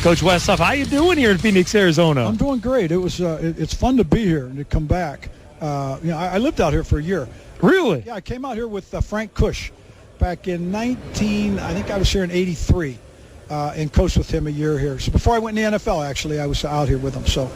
Coach Westoff, how you doing here in Phoenix, Arizona? I'm doing great. It was it's fun to be here and to come back. I lived out here for a year. Really? Yeah, I came out here with Frank Cush back in I think I was here in 83 and coached with him a year here. So before I went in the NFL, actually, I was out here with him. So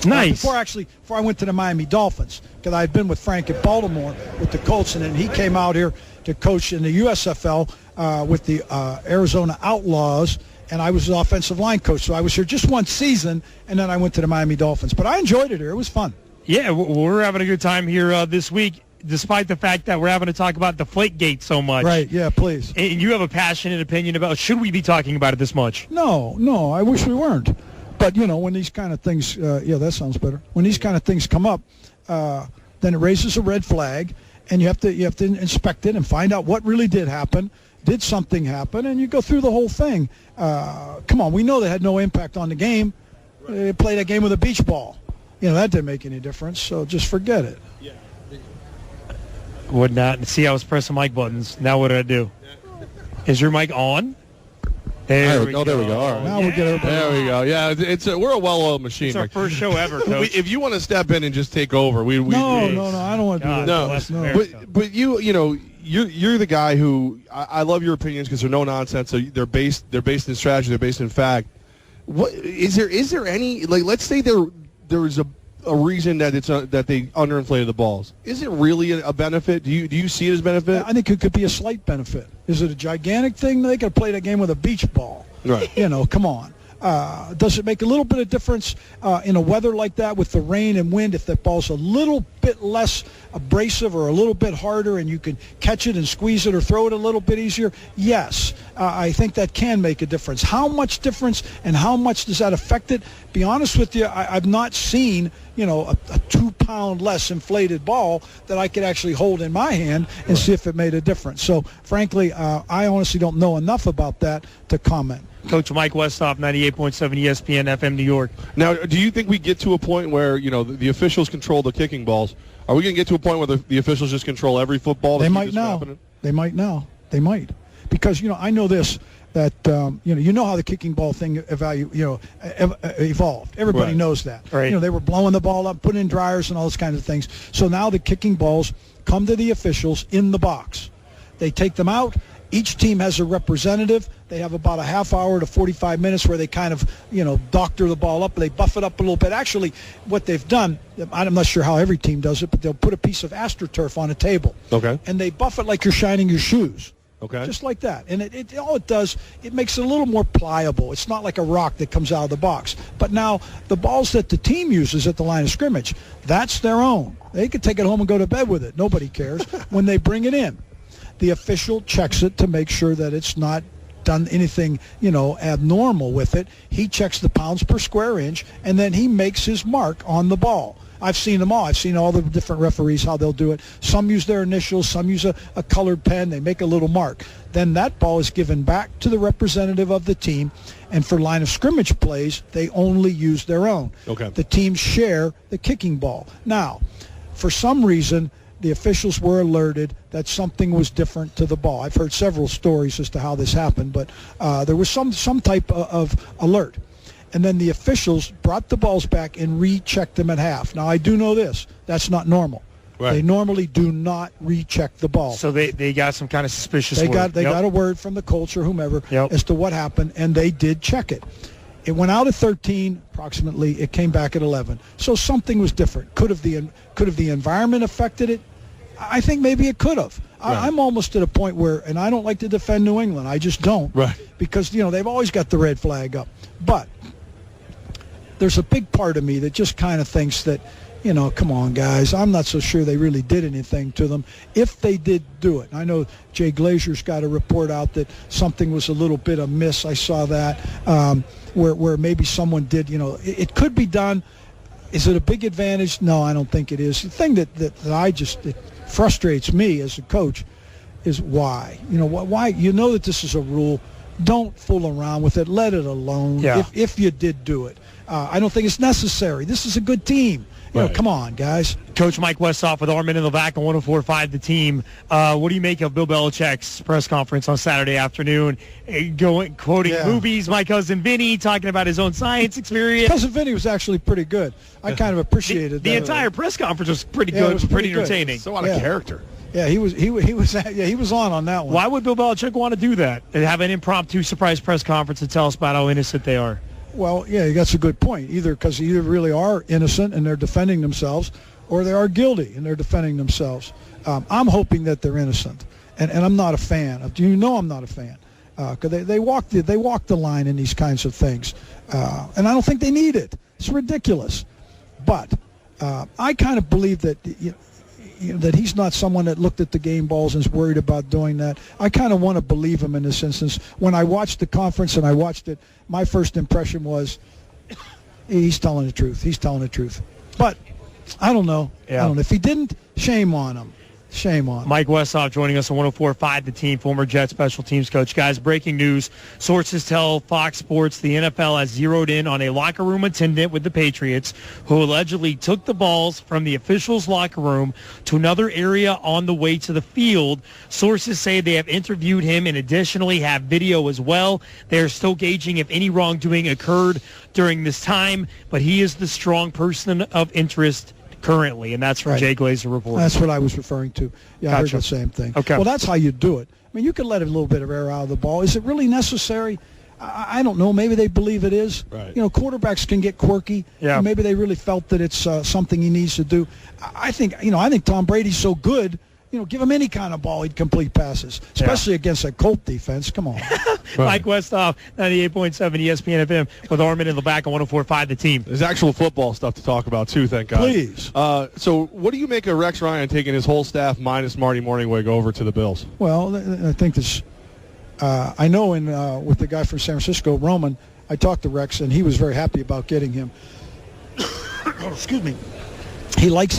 nice. Before I went to the Miami Dolphins, because I had been with Frank at Baltimore with the Colts, and then he came out here to coach in the USFL with the Arizona Outlaws, and I was the offensive line coach. So I was here just one season, and then I went to the Miami Dolphins. But I enjoyed it here. It was fun. Yeah, we're having a good time here this week, despite the fact that we're having to talk about Deflategate so much. Right, yeah, please. And you have a passionate opinion about, should we be talking about it this much? No, I wish we weren't. But, when these kind of things, that sounds better. When these kind of things come up, then it raises a red flag, and you have to inspect it and find out what really did happen. Did something happen? And you go through the whole thing. Come on, we know they had no impact on the game. They played a game with a beach ball. That didn't make any difference, so just forget it. Yeah. Would not. See, I was pressing mic buttons. Now what do I do? Is your mic on? There we go. All right. Now we'll get everybody. There we go. Yeah, we're a well-oiled machine. It's our first show ever, Coach. If you want to step in and just take over, we No, I don't want to do that. No. But you're the guy who I love your opinions because they're no nonsense. So they're based in strategy. They're based in fact. What is there any, like, let's say there is a reason that that they underinflated the balls. Is it really a benefit? Do you see it as benefit? I think it could be a slight benefit. Is it a gigantic thing? They could have played a game with a beach ball. Right. Come on. Does it make a little bit of difference in a weather like that with the rain and wind if the ball's a little bit less abrasive or a little bit harder and you can catch it and squeeze it or throw it a little bit easier? Yes, I think that can make a difference. How much difference and how much does that affect it? Be honest with you, I've not seen a 2-pound less inflated ball that I could actually hold in my hand and see if it made a difference. So, frankly, I honestly don't know enough about that to comment. Coach Mike Westoff, 98.7 ESPN FM New York. Now, do you think we get to a point where, the officials control the kicking balls? Are we going to get to a point where the officials just control every football? They might now. They might now. They might. Because, I know this, that, you know how the kicking ball thing evolved. Everybody knows that. Right. They were blowing the ball up, putting in dryers and all those kinds of things. So now the kicking balls come to the officials in the box. They take them out. Each team has a representative. They have about a half hour to 45 minutes where they kind of, doctor the ball up. They buff it up a little bit. Actually, what they've done, I'm not sure how every team does it, but they'll put a piece of AstroTurf on a table. Okay. And they buff it like you're shining your shoes. Okay. Just like that. And all it does, it makes it a little more pliable. It's not like a rock that comes out of the box. But now the balls that the team uses at the line of scrimmage, that's their own. They could take it home and go to bed with it. Nobody cares. When they bring it in, the official checks it to make sure that it's not done anything, abnormal with it. He checks the pounds per square inch, and then he makes his mark on the ball. I've seen them all. I've seen all the different referees, how they'll do it. Some use their initials. Some use a colored pen. They make a little mark. Then that ball is given back to the representative of the team, and for line of scrimmage plays, they only use their own. Okay. The teams share the kicking ball. Now, for some reason, the officials were alerted that something was different to the ball. I've heard several stories as to how this happened, but there was some type of alert. And then the officials brought the balls back and rechecked them at half. Now, I do know this. That's not normal. Right. They normally do not recheck the ball. So they got some kind of suspicious word. They got a word from the coach or whomever as to what happened, and they did check it. It went out at 13, approximately. It came back at 11. So something was different. Could have the environment affected it? I think maybe it could have. Right. I'm almost at a point where, and I don't like to defend New England. I just don't. Right. Because, they've always got the red flag up. But there's a big part of me that just kind of thinks that, come on, guys. I'm not so sure they really did anything to them. If they did do it. I know Jay Glazer's got a report out that something was a little bit amiss. I saw that where maybe someone did, it could be done. Is it a big advantage? No, I don't think it is. The thing that it frustrates me as a coach is why. Why? You know that this is a rule. Don't fool around with it. Let it alone. Yeah. If you did do it. I don't think it's necessary. This is a good team. Come on, guys. Coach Mike Westoff with Armen Levack on 104.5 The Team. What do you make of Bill Belichick's press conference on Saturday afternoon? Quoting movies, My Cousin Vinny, talking about his own science experience. Cousin Vinny was actually pretty good. I kind of appreciated the entire press conference was pretty good. It was pretty entertaining. So out of character. Yeah, he was on that one. Why would Bill Belichick want to do that? And have an impromptu surprise press conference to tell us about how innocent they are? Well, yeah, that's a good point. Either because they either really are innocent and they're defending themselves, or they are guilty and they're defending themselves. I'm hoping that they're innocent, and I'm not a fan. I'm not a fan because they walk the line in these kinds of things, and I don't think they need it. It's ridiculous. But I kind of believe that that he's not someone that looked at the game balls and is worried about doing that. I kind of want to believe him in this instance. When I watched the conference and I watched it, my first impression was he's telling the truth. He's telling the truth. But I don't know. Yeah. I don't know. If he didn't, shame on him. Shame on him. Mike Westoff joining us on 104.5 The Team, former Jets special teams coach. Guys, breaking news. Sources tell Fox Sports the NFL has zeroed in on a locker room attendant with the Patriots who allegedly took the balls from the officials' locker room to another area on the way to the field. Sources say they have interviewed him and additionally have video as well. They are still gauging if any wrongdoing occurred during this time, but he is the strong person of interest currently, and that's from Jay Glazer report. That's what I was referring to. Yeah, Gotcha. I heard the same thing. Okay. Well, that's how you do it. I mean, you can let a little bit of air out of the ball. Is it really necessary? I don't know. Maybe they believe it is. Right. Quarterbacks can get quirky. Yeah. Maybe they really felt that it's something he needs to do. I think Tom Brady's so good. Give him any kind of ball, he'd complete passes, especially against a Colt defense. Come on. Mike Westoff, 98.7 ESPN FM with Armen Levack on 104.5 The Team. There's actual football stuff to talk about, too, thank God. Please. So what do you make of Rex Ryan taking his whole staff minus Marty Morningwig over to the Bills? Well, I think this I know with the guy from San Francisco, Roman, I talked to Rex, and he was very happy about getting him. Excuse me. He likes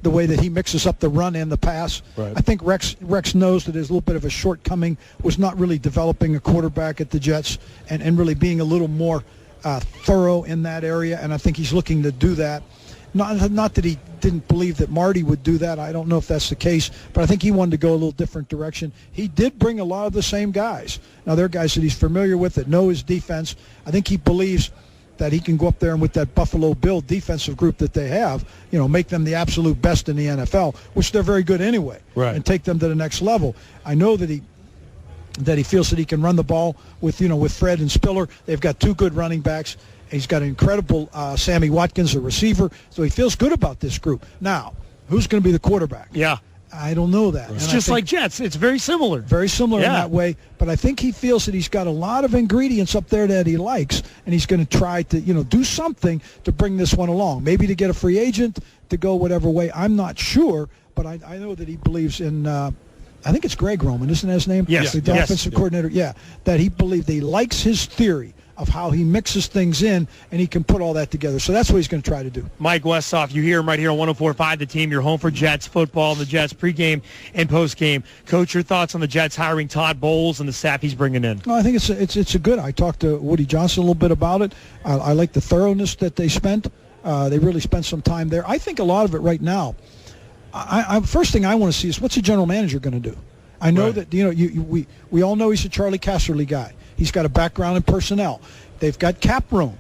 the way that he mixes up the run and the pass. Right. I think Rex knows that his little bit of a shortcoming was not really developing a quarterback at the Jets and really being a little more thorough in that area, and I think he's looking to do that. Not that he didn't believe that Marty would do that. I don't know if that's the case, but I think he wanted to go a little different direction. He did bring a lot of the same guys. Now, they're guys that he's familiar with, that know his defense. I think he believes that he can go up there and with that Buffalo Bill defensive group that they have, make them the absolute best in the NFL, which they're very good anyway, right, and take them to the next level. I know that he feels that he can run the ball with Fred and Spiller. They've got two good running backs. He's got an incredible Sammy Watkins, a receiver, so he feels good about this group. Now, who's going to be the quarterback? Yeah. I don't know that. It's just like Jets. It's very similar. Very similar in that way. But I think he feels that he's got a lot of ingredients up there that he likes, and he's going to try to, do something to bring this one along. Maybe to get a free agent, to go whatever way. I'm not sure, but I know that he believes in, I think it's Greg Roman, isn't that his name? Yes. The offensive coordinator. Yeah. That he believes that he likes his theory of how he mixes things in, and he can put all that together. So that's what he's going to try to do. Mike Westoff, you hear him right here on 104.5 The Team. You're home for Jets football and the Jets pregame and postgame. Coach, your thoughts on the Jets hiring Todd Bowles and the staff he's bringing in? Well, I think it's a good. I talked to Woody Johnson a little bit about it. I like the thoroughness that they spent. They really spent some time there. I think a lot of it right now, first thing I want to see is what's the general manager going to do? I know that we all know he's a Charlie Casserly guy. He's got a background in personnel. They've got cap room.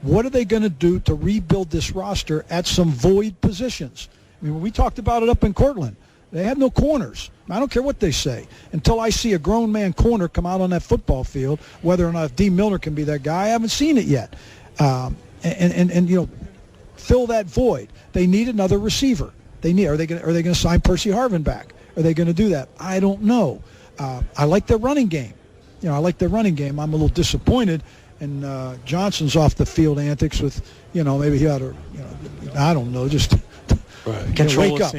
What are they going to do to rebuild this roster at some void positions? I mean, we talked about it up in Cortland. They have no corners. I don't care what they say. Until I see a grown man corner come out on that football field, whether or not Dean Milner can be that guy, I haven't seen it yet. And fill that void. They need another receiver. Are they going to sign Percy Harvin back? Are they going to do that? I don't know. I like their running game. I like their running game. I'm a little disappointed in Johnson's off the field antics with, maybe he ought to, I don't know, just Control wake up.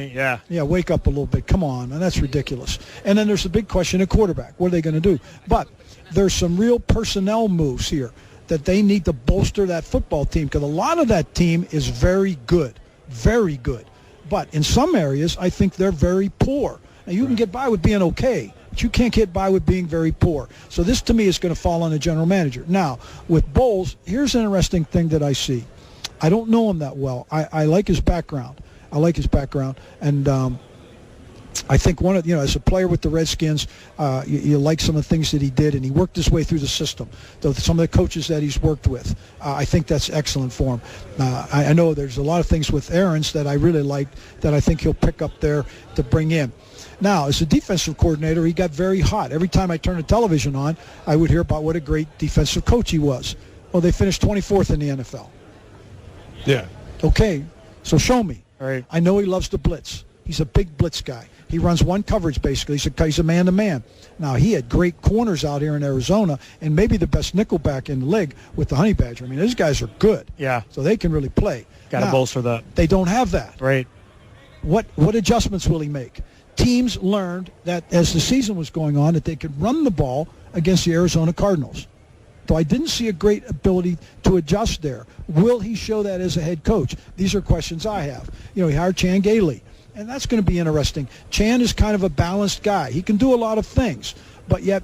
Wake up a little bit. Come on, and that's ridiculous. And then there's the big question at quarterback. What are they going to do? But there's some real personnel moves here that they need to bolster that football team, because a lot of that team is very good, very good. But in some areas, I think they're very poor. Now, you can get by with being okay, but you can't get by with being very poor. So this, to me, is going to fall on the general manager. Now, with Bowles, here's an interesting thing that I see. I don't know him that well. I like his background. And I think as a player with the Redskins, you like some of the things that he did, and he worked his way through the system. Some of the coaches that he's worked with, I think that's excellent for him. I know there's a lot of things with Aaron's that I really liked that I think he'll pick up there to bring in. Now, as a defensive coordinator, he got very hot. Every time I turned the television on, I would hear about what a great defensive coach he was. Well, they finished 24th in the NFL. Yeah. Okay, so show me. All right. I know he loves to blitz. He's a big blitz guy. He runs one coverage, basically. He's a man-to-man. Now, he had great corners out here in Arizona and maybe the best nickelback in the league with the Honey Badger. I mean, these guys are good. Yeah. So they can really play. Got to bolster that. They don't have that. Right. What adjustments will he make? Teams learned that as the season was going on that they could run the ball against the Arizona Cardinals. So I didn't see a great ability to adjust there. Will he show that as a head coach? These are questions I have. He hired Chan Gailey, and that's going to be interesting. Chan is kind of a balanced guy. He can do a lot of things, but yet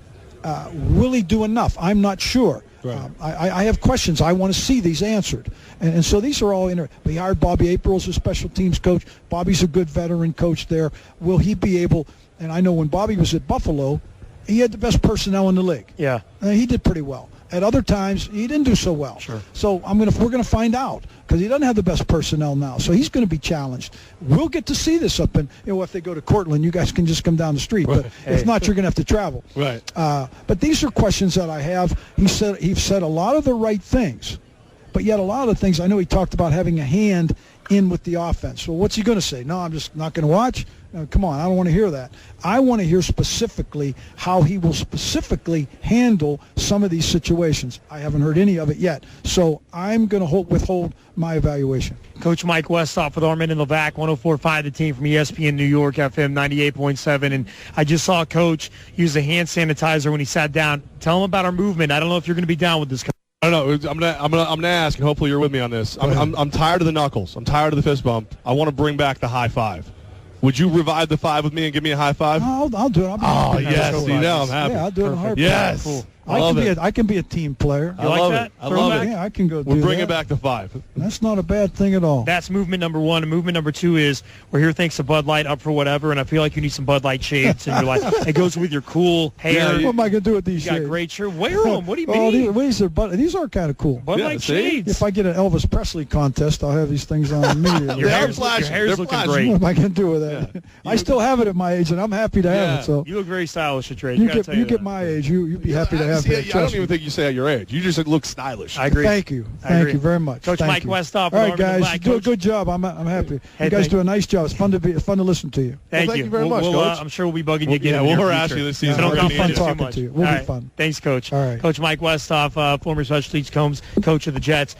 will he do enough? I'm not sure. Right. I have questions. I want to see these answered. And so these are all we hired Bobby April as a special teams coach. Bobby's a good veteran coach there. Will he be able, and I know when Bobby was at Buffalo, he had the best personnel in the league. Yeah. He did pretty well. At other times, he didn't do so well. Sure. So we're going to find out because he doesn't have the best personnel now. So he's going to be challenged. We'll get to see this up in, if they go to Cortland, you guys can just come down the street. Right. But if not, you're going to have to travel. Right. But these are questions that I have. He said a lot of the right things, but yet a lot of the things, I know he talked about having a hand in with the offense. Well, what's he going to say? No, I'm just not going to watch? Come on, I don't want to hear that. I want to hear specifically how he will specifically handle some of these situations. I haven't heard any of it yet, so I'm going to withhold my evaluation. Coach Mike Westoff with Armen and Levack, 104.5 The Team from ESPN New York, FM 98.7. And I just saw Coach use a hand sanitizer when he sat down. Tell him about our movement. I don't know if you're going to be down with this. I don't know. I'm gonna ask, and hopefully you're with me on this. I'm tired of the knuckles. I'm tired of the fist bump. I want to bring back the high five. Would you revive the five with me and give me a high five? I'll do it. Yes. See, now I'm happy. Yeah, I'll do it in a heartbeat. Yes. Cool. I can be a team player. You like that? I love it. Yeah, I can go do We're bringing that. back the five. That's not a bad thing at all. That's movement number one. And movement number two is we're here thanks to Bud Light, up for whatever, and I feel like you need some Bud Light shades in your life. It goes with your cool hair. What am I going to do with these You got shades? great shirt. Wear them. What do you mean? These are kind of cool. Bud Light shades. If I get an Elvis Presley contest, I'll have these things on immediately. Your They're hair's flashing. looking They're great. flashing. What am I going to do with that? Yeah. I still have it at my age, and I'm happy to have Yeah. it. So You look very stylish at trade. you gotta get that. my age, you'd be happy to have See, that. I don't Trust even me. think you say at your age. You just look stylish. I agree. Thank you. I Thank agree. you very much. Coach Thank Mike you. Westoff. All right, Armen guys. Levack. Do a Coach- good job. I'm happy. Hey, You guys thank do a nice job. It's fun to listen to you. Thank thank you very much, we'll, Coach. I'm sure we'll be bugging you again. Yeah, in the we'll near harass future. you this season. So don't It'll come be fun in too talking much. to you. We'll All be right. fun. Thanks, Coach. All right. Coach Mike Westoff, former special teams coach of the Jets.